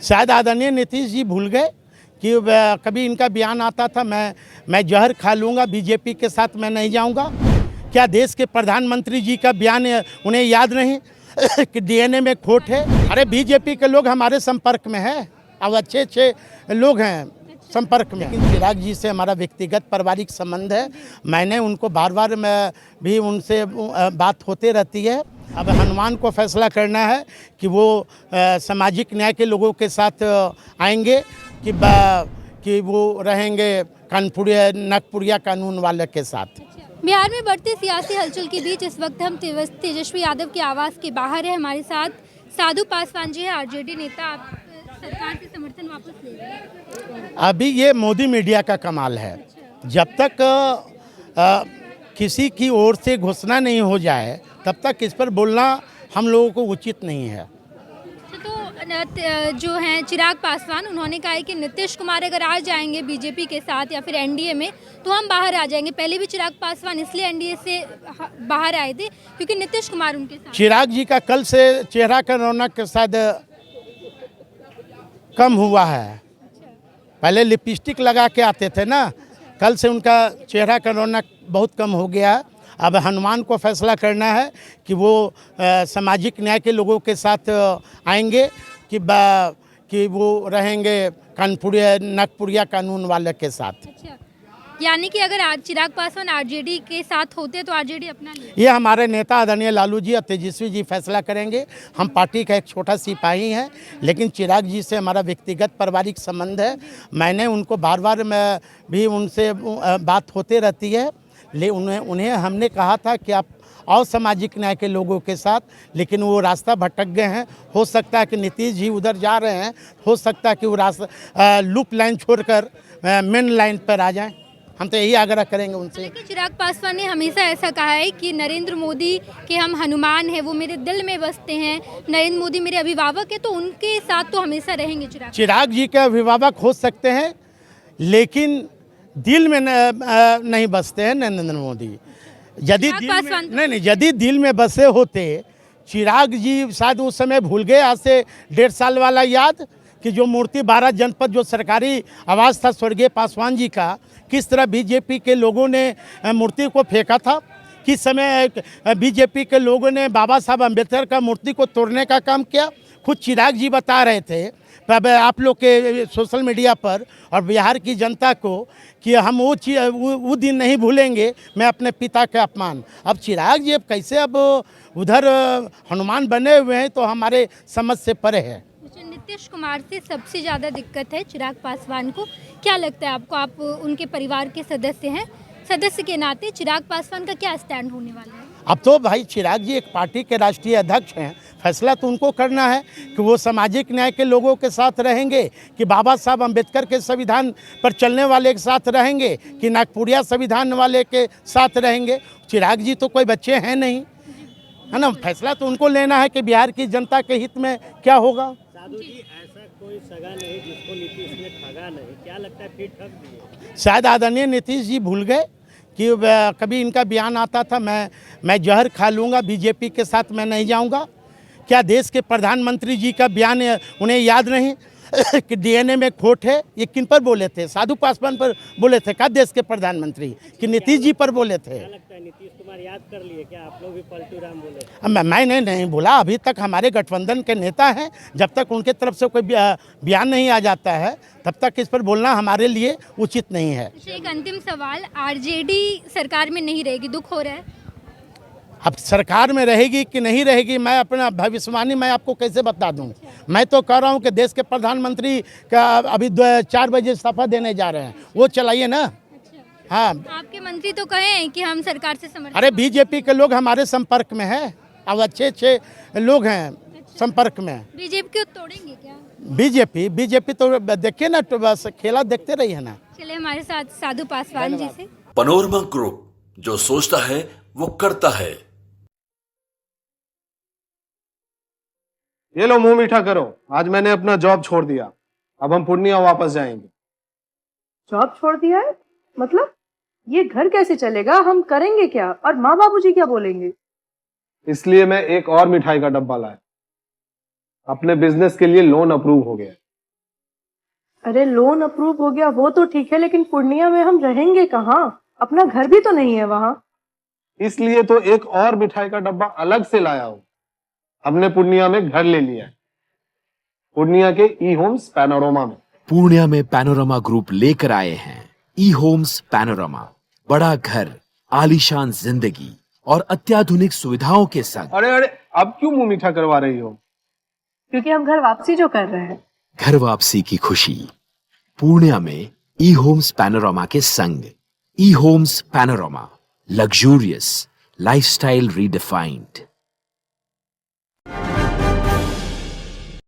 शायद आदरणीय नीतीश जी भूल गए कि कभी इनका बयान आता था, मैं जहर खा लूँगा, बीजेपी के साथ मैं नहीं जाऊँगा। क्या देश के प्रधानमंत्री जी का बयान उन्हें याद नहीं कि डीएनए में खोट है? अरे बीजेपी के लोग हमारे संपर्क में हैं, अब अच्छे अच्छे लोग हैं संपर्क में। लेकिन चिराग जी से हमारा व्यक्तिगत पारिवारिक संबंध है। मैंने उनको बार बार भी उनसे बात होते रहती है। अब हनुमान को फैसला करना है कि वो सामाजिक न्याय के लोगों के साथ आएंगे कि वो रहेंगे कानपुरिया नागपुरिया कानून वाले के साथ। बिहार में बढ़ती सियासी हलचल के बीच इस वक्त हम तेजस्वी यादव के आवास के बाहर है। हमारे साथ साधु पासवान जी है, आरजेडी नेता। आप सरकार से समर्थन वापस ले रहे हैं? अभी ये मोदी मीडिया का कमाल है। जब तक किसी की ओर से घोषणा नहीं हो जाए तब तक इस पर बोलना हम लोगों को उचित नहीं है। तो जो हैं चिराग पासवान, उन्होंने कहा है कि नीतीश कुमार अगर आ जाएंगे बीजेपी के साथ या फिर एनडीए में तो हम बाहर आ जाएंगे। पहले भी चिराग पासवान इसलिए एनडीए से बाहर आए थे क्योंकि नीतीश कुमार उनके साथ। चिराग जी का कल से चेहरा का रौनक शायद कम हुआ है। पहले लिपस्टिक लगा के आते थे ना, कल से उनका चेहरा का रौनक बहुत कम हो गया। अब हनुमान को फैसला करना है कि वो सामाजिक न्याय के लोगों के साथ आएंगे कि वो रहेंगे कानपुरिया नागपुरिया कानून वाले के साथ। यानी कि अगर चिराग पासवान आरजेडी के साथ होते तो आरजेडी अपना ये हमारे नेता आदरणीय लालू जी और तेजस्वी जी फैसला करेंगे। हम पार्टी का एक छोटा सिपाही हैं, लेकिन चिराग जी से हमारा व्यक्तिगत पारिवारिक संबंध है। मैंने उनको बार बार भी उनसे बात होते रहती है। उन्हें हमने कहा था कि आप और सामाजिक न्याय के लोगों के साथ, लेकिन वो रास्ता भटक गए हैं। हो सकता है कि नीतीश जी उधर जा रहे हैं, हो सकता है कि वो रास्ता लूप लाइन छोड़कर मेन लाइन पर आ जाएं। हम तो यही आग्रह करेंगे उनसे। लेकिन चिराग पासवान ने हमेशा ऐसा कहा है कि नरेंद्र मोदी के हम हनुमान हैं, वो मेरे दिल में बसते हैं। नरेंद्र मोदी मेरे अभिभावक है, तो उनके साथ तो हमेशा रहेंगे। चिराग जी के अभिभावक हो सकते हैं, लेकिन दिल में नहीं बसते हैं नरेंद्र मोदी। यदि दिल में बसे होते, चिराग जी शायद उस समय भूल गए, आज से 1.5 साल वाला याद कि जो मूर्ति 12 जनपद जो सरकारी आवास था स्वर्गीय पासवान जी का, किस तरह बीजेपी के लोगों ने मूर्ति को फेंका था। किस समय बीजेपी के लोगों ने बाबा साहब अम्बेडकर का मूर्ति को तोड़ने का काम किया। खुद चिराग जी बता रहे थे आप लोग के सोशल मीडिया पर और बिहार की जनता को कि हम वो दिन नहीं भूलेंगे, मैं अपने पिता के अपमान। अब चिराग जी अब कैसे अब उधर हनुमान बने हुए हैं तो हमारे समझ से परे है। नीतीश कुमार से सबसे ज़्यादा दिक्कत है चिराग पासवान को। क्या लगता है आपको? आप उनके परिवार के सदस्य हैं, सदस्य के नाते चिराग पासवान का क्या स्टैंड होने वाला है? अब तो भाई चिराग जी एक पार्टी के राष्ट्रीय अध्यक्ष हैं, फैसला तो उनको करना है कि वो सामाजिक न्याय के लोगों के साथ रहेंगे कि बाबा साहब अम्बेडकर के संविधान पर चलने वाले के साथ रहेंगे कि नागपुरिया संविधान वाले के साथ रहेंगे। चिराग जी तो कोई बच्चे हैं नहीं, है ना। फैसला तो उनको लेना है कि बिहार की जनता के हित में क्या होगा। साधु जी, ऐसा कोई सगा नहीं जिसको नीतीश ने ठगा नहीं, क्या लगता है फिर ठग दिए? शायद आदरणीय नीतीश जी भूल गए कि कभी इनका बयान आता था, मैं जहर खा लूँगा, बीजेपी के साथ मैं नहीं जाऊँगा। क्या देश के प्रधानमंत्री जी का बयान उन्हें याद नहीं कि डीएनए में खोट है? ये किन पर बोले थे? साधु पासवान पर बोले थे क्या देश के प्रधानमंत्री? कि नीतीश जी पर बोले थे? क्या लगता है नीतीश कुमार याद कर लिए क्या? आप लोग भी पलटू राम बोले? मैंने नहीं बोला। अभी तक हमारे गठबंधन के नेता हैं, जब तक उनके तरफ से कोई बयान नहीं आ जाता है तब तक इस पर बोलना हमारे लिए उचित नहीं है। एक अंतिम सवाल, आरजेडी सरकार में नहीं रहेगी, दुख हो रहा है? अब सरकार में रहेगी कि नहीं रहेगी, मैं अपना भविष्यवाणी मैं आपको कैसे बता दूं? मैं तो कह रहा हूं कि देश के प्रधानमंत्री का अभी 4 बजे इस्तीफा देने जा रहे हैं, वो चलाइए ना। हाँ, आपके मंत्री तो कहे हैं कि हम सरकार से समर्थन। अरे बीजेपी के लोग हमारे संपर्क में हैं, अब अच्छे अच्छे लोग हैं संपर्क में। बीजेपी को तोड़ेंगे क्या? बीजेपी तो देखिए ना, तो बस खेला देखते रहिए ना। चलिए हमारे साथ साधु पासवान जी से। पनोरमा ग्रुप, जो सोचता है वो करता है। ये लो मुंह मीठा करो, आज मैंने अपना जॉब छोड़ दिया, अब हम पूर्णिया वापस जाएंगे। जॉब छोड़ दिया है? मतलब ये घर कैसे चलेगा? हम करेंगे क्या? और माँ बाबूजी क्या बोलेंगे? इसलिए मैं एक और मिठाई का डब्बा लाया। अपने बिजनेस के लिए लोन अप्रूव हो गया। अरे लोन अप्रूव हो गया वो तो ठीक है, लेकिन पूर्णिया में हम रहेंगे कहाँ? अपना घर भी तो नहीं है वहाँ। इसलिए तो एक और मिठाई का डब्बा अलग से लाया हूँ। हमने पूर्णिया में घर ले लिया है, पूर्णिया के ई होम्स पैनोरमा में। पूर्णिया में पैनोरमा ग्रुप लेकर आए हैं ई होम्स पैनोरमा। बड़ा घर, आलीशान जिंदगी और अत्याधुनिक सुविधाओं के संग। अरे अरे, अब क्यों मुंह मीठा करवा रही हो? क्योंकि हम घर वापसी जो कर रहे हैं। घर वापसी की खुशी पूर्णिया में ई होम्स पैनोरमा के संग। E homes panorama, luxurious lifestyle redefined.